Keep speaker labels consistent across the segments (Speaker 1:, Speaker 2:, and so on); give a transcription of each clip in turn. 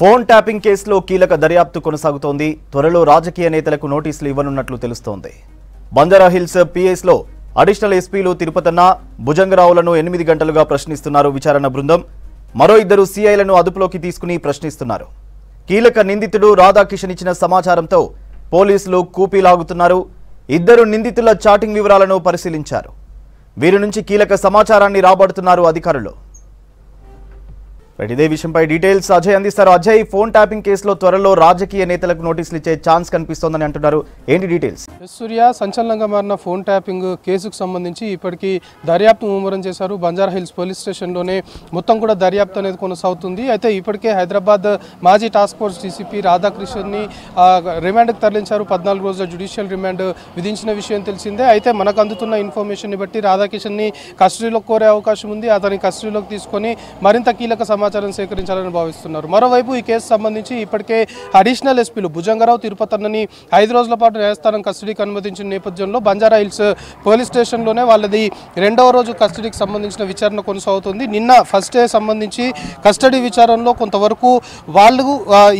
Speaker 1: Phone tapping కేసులో కీలక దర్యాప్తు కొనసాగుతోంది. త్వరలో రాజకీయ నేతలకు నోటీసులు ఇవ్వనున్నట్లు తెలుస్తోంది. బంజారాహిల్స్ పిఎస్లో అడిషనల్ ఎస్పీలు తిరుపతన్న, భుజంగరావులను 8 గంటలుగా ప్రశ్నిస్తున్నారు విచారణ బృందం. మరో 2 సీఐలను అదుపులోకి తీసుకుని ప్రశ్నిస్తున్నారు. కీలక నిందితుడు రాధాకిషన్ ఇచ్చిన సమాచారంతో పోలీసులు కూపీలాగుతున్నారు. 2 నిందితుల చాటింగ్ వివరాలను పరిశీలించారు. వీరి నుంచి కీలక సమాచారాన్ని రాబడుతున్నారు అధికారులు. ఇదే విషయంపై డీటెయిల్స్ అజయ్ అందిస్తారు. అజయ్, ఫోన్ ట్యాపింగ్ కేసులో త్వరలో రాజకీయ నేతలకు నోటీసులు ఇచ్చే ఛాన్స్ కనిపిస్తోందని అంటున్నారు. ఏంటి డీటెయిల్స్?
Speaker 2: సూర్య, సంచలనంగా మారిన ఫోన్ ట్యాపింగ్ కేసుకు సంబంధించి ఇప్పటికీ దర్యాప్తు ముమ్మరం చేశారు. బంజారాహిల్స్ పోలీస్ స్టేషన్లోనే మొత్తం కూడా దర్యాప్తు అనేది కొనసాగుతుంది. అయితే ఇప్పటికే హైదరాబాద్ మాజీ టాస్క్ ఫోర్స్ డీసీపీ రాధాకృష్ణని రిమాండ్కి తరలించారు. 14 రోజుల జ్యుడిషియల్ రిమాండ్ విధించిన విషయం తెలిసిందే. అయితే మనకు అందుతున్న ఇన్ఫర్మేషన్ని బట్టి రాధాకృష్ణని కస్టడీలోకి కోరే అవకాశం ఉంది. అతని కస్టడీలోకి తీసుకొని మరింత కీలక సమాచారం సేకరించాలని భావిస్తున్నారు. మరోవైపు ఈ కేసు సంబంధించి ఇప్పటికే అడిషనల్ ఎస్పీలు భుజంగరావు, తిరుపతన్నని 5 రోజుల పాటు న్యాయస్థానం కస్టడీకి అనుమతించిన నేపథ్యంలో బంజారాహిల్స్ పోలీస్ స్టేషన్లోనే వాళ్ళది 2వ రోజు కస్టడీకి సంబంధించిన విచారణ కొనసాగుతుంది. నిన్న ఫస్ట్ డే సంబంధించి కస్టడీ విచారణలో కొంతవరకు వాళ్ళు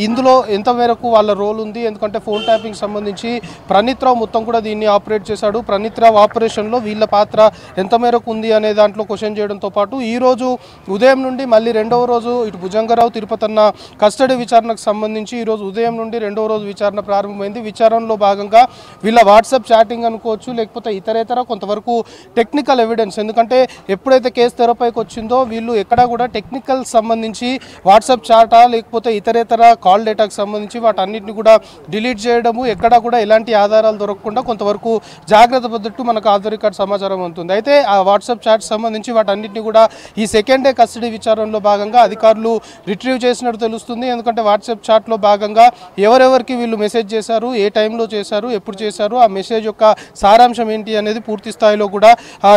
Speaker 2: ఇందులో ఎంత మేరకు వాళ్ళ రోల్ ఉంది, ఎందుకంటే ఫోన్ ట్యాపింగ్ సంబంధించి ప్రణీత్ రావు మొత్తం కూడా దీన్ని ఆపరేట్ చేశాడు. ప్రణీత్ రావు ఆపరేషన్లో వీళ్ళ పాత్ర ఎంత మేరకు ఉంది అనే దాంట్లో క్వశ్చన్ చేయడంతో పాటు ఈ రోజు ఉదయం నుండి మళ్ళీ 2వ రోజు ఇటు భుజంగరావు, తిరుపతన్న కస్టడీ విచారణకు సంబంధించి ఈ రోజు ఉదయం నుండి 2వ రోజు విచారణ ప్రారంభమైంది. విచారణలో భాగంగా వీళ్ళ వాట్సాప్ చాటింగ్ అనుకోవచ్చు, లేకపోతే ఇతరేతర కొంతవరకు టెక్నికల్ ఎవిడెన్స్, ఎందుకంటే ఎప్పుడైతే కేసు తెరపైకి వచ్చిందో వీళ్ళు ఎక్కడా కూడా టెక్నికల్ సంబంధించి వాట్సాప్ చాటా లేకపోతే ఇతరేతర కాల్ డేటాకు సంబంధించి వాటన్నిటిని కూడా డిలీట్ చేయడము, ఎక్కడా కూడా ఎలాంటి ఆధారాలు దొరకకుండా కొంతవరకు జాగ్రత్త పడ్డట్టు మనకు ఆధార్ రికార్డ్ సమాచారం ఉంటుంది. అయితే ఆ వాట్సాప్ చాట్ సంబంధించి వాటన్నిటిని కూడా ఈ సెకండ్ డే కస్టడీ విచారణలో భాగంగా అధికారులు రిట్రీవ్ చేసినట్టు తెలుస్తుంది. ఎందుకంటే వాట్సాప్ చాట్లో భాగంగా ఎవరెవరికి వీళ్ళు మెసేజ్ చేశారు, ఏ టైంలో చేశారు, ఎప్పుడు చేశారు, ఆ మెసేజ్ యొక్క సారాంశం ఏంటి అనేది పూర్తి స్థాయిలో కూడా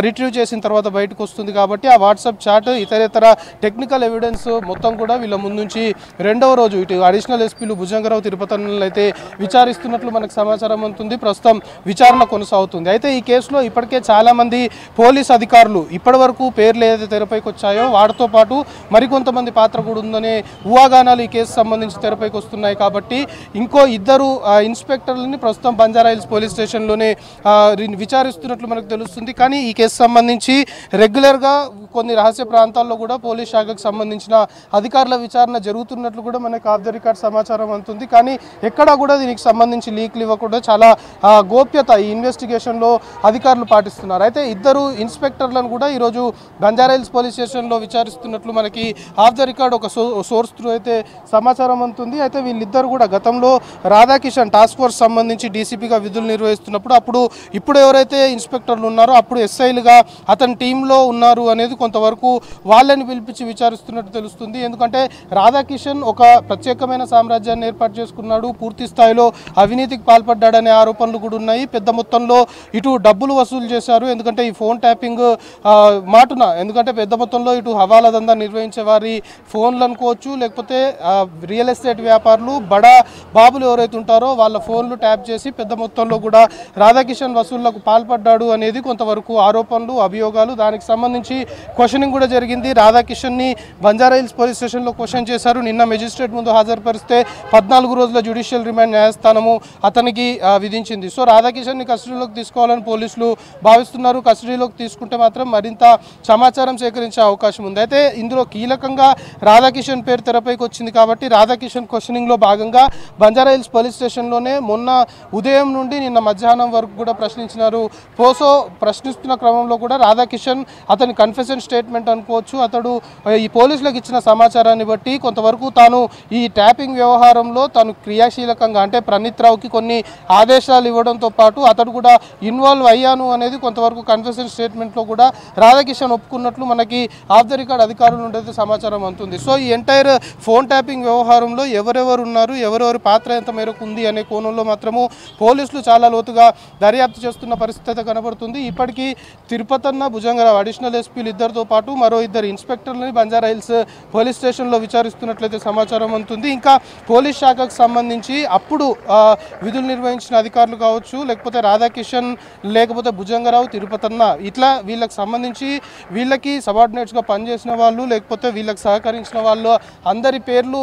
Speaker 2: రిట్రీవ్ చేసిన తర్వాత బయటకు వస్తుంది. కాబట్టి ఆ వాట్సాప్ చాట్ ఇతరేతర టెక్నికల్ ఎవిడెన్స్ మొత్తం కూడా వీళ్ళ ముందుంచి 2వ రోజు ఇటు అడిషనల్ ఎస్పీలు భుజంగరావు, తిరుపతన్నలను అయితే విచారిస్తున్నట్లు మనకు సమాచారం అందుతుంది. ప్రస్తుతం విచారణ కొనసాగుతుంది. అయితే ఈ కేసులో ఇప్పటికే చాలామంది పోలీస్ అధికారులు ఇప్పటి వరకు పేర్లు ఏదైతే తెరపైకి వచ్చాయో వాటితో పాటు మరికొంతమంది పాత్ర కూడా ఉందనే ఊహాగానాలు ఈ కేసు సంబంధించి తెరపైకి వస్తున్నాయి. కాబట్టి ఇంకో 2 ఇన్స్పెక్టర్లని ప్రస్తుతం బంజారాహిల్స్ పోలీస్ స్టేషన్లోనే విచారిస్తున్నట్లు మనకు తెలుస్తుంది. కానీ ఈ కేసు సంబంధించి రెగ్యులర్గా కొన్ని రహస్య ప్రాంతాల్లో కూడా పోలీస్ శాఖకు సంబంధించిన అధికారుల విచారణ జరుగుతున్నట్లు కూడా మనకు ఆఫ్ ద రికార్డ్ సమాచారం అందుతుంది. కానీ ఎక్కడా కూడా దీనికి సంబంధించి లీక్లు ఇవ్వకుండా చాలా గోప్యత ఈ ఇన్వెస్టిగేషన్లో అధికారులు పాటిస్తున్నారు. అయితే 2 ఇన్స్పెక్టర్లను కూడా ఈరోజు బంజారాహిల్స్ పోలీస్ స్టేషన్లో విచారిస్తున్నట్లు మనకి ఆఫ్ ద రికార్డ్ ఒక సోర్స్ త్రూ అయితే సమాచారం అందుతుంది. అయితే వీళ్ళిద్దరు కూడా గతంలో రాధాకిషన్ టాస్క్ ఫోర్స్ సంబంధించి డీసీపీగా విధులు నిర్వహిస్తున్నప్పుడు ఇప్పుడు ఎవరైతే ఇన్స్పెక్టర్లు ఉన్నారో అప్పుడు ఎస్ఐలుగా అతని టీంలో ఉన్నారు అనేది కొంతవరకు వాళ్ళని పిలిపించి విచారిస్తున్నట్టు తెలుస్తుంది. ఎందుకంటే రాధాకిషన్ ఒక ప్రత్యేకమైన సామ్రాజ్యాన్ని ఏర్పాటు చేసుకున్నాడు, పూర్తి స్థాయిలో అవినీతికి పాల్పడ్డాడనే ఆరోపణలు కూడా ఉన్నాయి. పెద్ద మొత్తంలో ఇటు డబ్బులు వసూలు చేశారు. ఎందుకంటే ఈ ఫోన్ ట్యాపింగ్ మాటున, ఎందుకంటే పెద్ద మొత్తంలో ఇటు హవాలా దందా నిర్వహించే వారి ఫోన్లు అనుకోవచ్చు, లేకపోతే రియల్ ఎస్టేట్ వ్యాపారులు బడా బాబులు ఎవరైతే ఉంటారో వాళ్ళ ఫోన్లు ట్యాప్ చేసి పెద్ద మొత్తంలో కూడా రాధాకిషన్ వసూళ్లకు పాల్పడ్డాడు అనేది కొంతవరకు ఆరోపణలు, అభియోగాలు. దానికి సంబంధించి క్వశ్చనింగ్ కూడా జరిగింది. రాధాకిషన్ని బంజారాహిల్స్ పోలీస్ స్టేషన్లో క్వశ్చన్ చేశారు. నిన్న మెజిస్ట్రేట్ ముందు హాజరుపరిస్తే 14 రోజుల జ్యుడిషియల్ రిమాండ్ న్యాయస్థానము అతనికి విధించింది. సో రాధాకిషన్ని కస్టడీలోకి తీసుకోవాలని పోలీసులు భావిస్తున్నారు. కస్టడీలోకి తీసుకుంటే మాత్రం మరింత సమాచారం సేకరించే అవకాశం ఉంది. అయితే ఇందులో కీలకంగా రాధాకిషన్ పేరు తెరపైకి వచ్చింది కాబట్టి రాధాకిషన్ క్వశ్చనింగ్లో భాగంగా బంజారాహిల్స్ పోలీస్ స్టేషన్లోనే మొన్న ఉదయం నుండి నిన్న మధ్యాహ్నం వరకు కూడా ప్రశ్నించినారు. ప్రశ్నిస్తున్న క్రమంలో కూడా రాధాకిషన్ అతని కన్ఫెషన్ స్టేట్మెంట్ అనుకోవచ్చు, అతడు ఈ పోలీసులకు ఇచ్చిన సమాచారాన్ని బట్టి కొంతవరకు తాను ఈ ట్యాపింగ్ వ్యవహారంలో తాను క్రియాశీలకంగా, అంటే ప్రణీత్ రావుకి కొన్ని ఆదేశాలు ఇవ్వడంతో పాటు అతడు కూడా ఇన్వాల్వ్ అయ్యాను అనేది కొంతవరకు కన్ఫెషన్ స్టేట్మెంట్లో కూడా రాధాకిషన్ ఒప్పుకున్నట్లు మనకి ఆఫ్ ద రికార్డ్ అధికారుల నుండి అయితే సమాచారం అందుతుంది. సో ఈ ఎంటైర్ ఫోన్ ట్యాపింగ్ వ్యవహారంలో ఎవరెవరు ఉన్నారు, ఎవరెవరి పాత్ర ఎంత మేరకు ఉంది అనే కోణంలో మాత్రము పోలీసులు చాలా లోతుగా దర్యాప్తు చేస్తున్న పరిస్థితి కనబడుతుంది. ఇప్పటికీ తిరుపతన్న, భుజంగరావు అడిషనల్ ఎస్పీలు ఇద్దరితో పాటు మరో 2 ఇన్స్పెక్టర్లని బంజారాహిల్స్ పోలీస్ స్టేషన్లో విచారిస్తున్నట్లయితే సమాచారం అందుతుంది. ఇంకా పోలీస్ శాఖకు సంబంధించి అప్పుడు విధులు నిర్వహించిన అధికారులు కావచ్చు, లేకపోతే రాధాకిషన్, లేకపోతే భుజంగరావు, తిరుపతన్న, ఇట్లా వీళ్ళకి సంబంధించి వీళ్ళకి సబార్డినేట్స్గా పనిచేసిన వాళ్ళు, లేకపోతే వీళ్ళకి సహకరించిన వాళ్ళు అందరి పేర్లు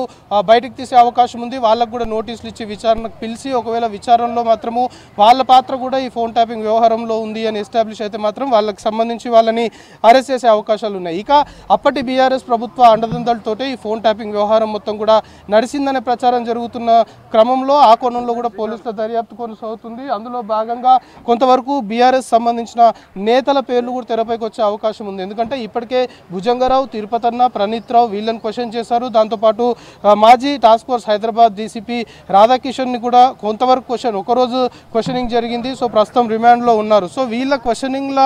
Speaker 2: బయటకు తీసే అవకాశం ఉంది. వాళ్ళకు కూడా నోటీసులు ఇచ్చి విచారణకు పిలిచి ఒకవేళ విచారణలో మాత్రము వాళ్ళ పాత్ర కూడా ఈ ఫోన్ ట్యాపింగ్ వ్యవహారంలో ఉంది అని ఎస్టాబ్లిష్ అయితే మాత్రం వాళ్ళకి సంబంధించి వాళ్ళని అరెస్ట్ చేసే అవకాశాలు ఉన్నాయి. ఇక అప్పటి బీఆర్ఎస్ ప్రభుత్వ అండదండలతోటే ఈ ఫోన్ ట్యాపింగ్ వ్యవహారం మొత్తం కూడా నడిచిందనే ప్రచారం జరుగుతున్న క్రమంలో ఆ కోణంలో కూడా పోలీసుల దర్యాప్తు కొనసాగుతుంది. అందులో భాగంగా కొంతవరకు బీఆర్ఎస్ సంబంధించిన నేతల పేర్లు కూడా తెరపైకి వచ్చే అవకాశం ఉంది. ఎందుకంటే ఇప్పటికే భుజంగరావు, తిరుపతన్న, ప్రణీత్ రావు వీళ్ళని క్వశ్చన్ చేశారు. దాంతోపాటు మాజీ టాస్క్ ఫోర్స్ హైదరాబాద్ డీసీపీ రాధాకిషన్ని కూడా కొంతవరకు ఒకరోజు క్వశ్చనింగ్ జరిగింది. సో ప్రస్తుతం రిమాండ్లో ఉన్నారు. సో వీళ్ళ క్వశ్చనింగ్ల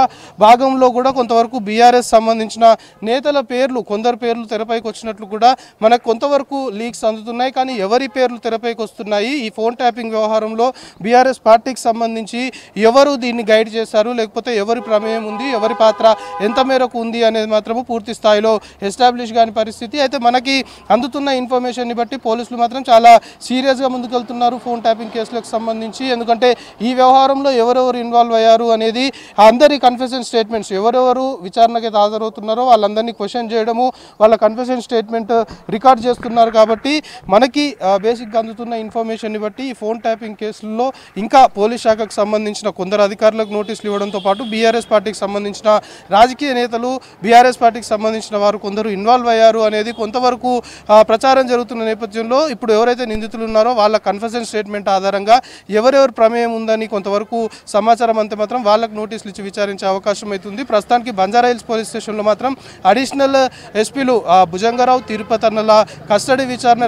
Speaker 2: భాగంలో కూడా కొంతవరకు బీఆర్ఎస్ సంబంధించిన నేతల పేర్లు కొందరు పేర్లు తెరపైకి వచ్చినట్లు కూడా మనకు కొంతవరకు లీక్స్ అందుతున్నాయి. కానీ ఎవరి పేర్లు తెరపైకి వస్తున్నాయి, ఈ ఫోన్ ట్యాపింగ్ వ్యవహారంలో బీఆర్ఎస్ పార్టీకి సంబంధించి ఎవరు దీన్ని గైడ్ చేశారు, లేకపోతే ఎవరి ప్రమేయం ఉంది, ఎవరి పాత్ర ఎంత మేరకు ఉంది అనేది మాత్రము పూర్తి స్థాయిలో ఎస్టాబ్లిష్ కాని పరిస్థితి. అయితే మనకి అందుతున్న ఇన్ఫర్మేషన్ని బట్టి పోలీసులు మాత్రం చాలా సీరియస్గా ముందుకెళ్తున్నారు ఫోన్ ట్యాపింగ్ కేసులకు సంబంధించి. ఎందుకంటే ఈ వ్యవహారంలో ఎవరెవరు ఇన్వాల్వ్ అయ్యారు అనేది అందరి కన్ఫెషన్ స్టేట్మెంట్స్, ఎవరెవరు విచారణకి హాజరవుతున్నారో వాళ్ళందరినీ క్వశ్చన్ చేయడము, వాళ్ళ కన్ఫెషన్ స్టేట్మెంట్ రికార్డ్ చేస్తున్నారు. కాబట్టి మనకి బేసిక్గా అందుతున్న ఇన్ఫర్మేషన్ని బట్టి ఈ ఫోన్ ట్యాపింగ్ కేసుల్లో ఇంకా పోలీస్ శాఖకు సంబంధించిన కొందరు అధికారులకు నోటీసులు ఇవ్వడంతో పాటు బీఆర్ఎస్ పార్టీకి సంబంధించిన రాజకీయ నేతలు, బీఆర్ఎస్ పార్టీకి సంబంధించిన వారు కొందరు ఇన్వాల్వ్ అయ్యారు అనేది కొంతవరకు ప్రచారం జరుగుతున్న నేపథ్యంలో ఇప్పుడు ఎవరైతే నిందితులు ఉన్నారో వాళ్ళ కన్ఫెషన్ స్టేట్మెంట్ ఆధారంగా ఎవరెవరు ప్రమేయం ఉందని కొంతవరకు సమాచారం అంతే మాత్రం వాళ్ళకు నోటీసులు ఇచ్చి విచారించే అవకాశం అవుతుంది. ప్రస్తుతానికి బంజారాహిల్స్ పోలీస్ స్టేషన్లో మాత్రం అడిషనల్ ఎస్పీలు భుజంగరావు, తిరుపతన్నల కస్టడీ విచారణ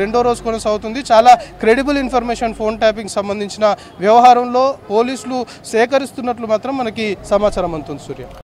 Speaker 2: రెండో రోజు కొనసాగుతుంది. చాలా క్రెడిబుల్ ఇన్ఫర్మేషన్ ఫోన్ ట్యాపింగ్ సంబంధించిన వ్యవహారంలో పోలీసులు సేకరిస్తున్నట్లు మాత్రం మనకి సమాచారం అందుతుంది. సూర్య.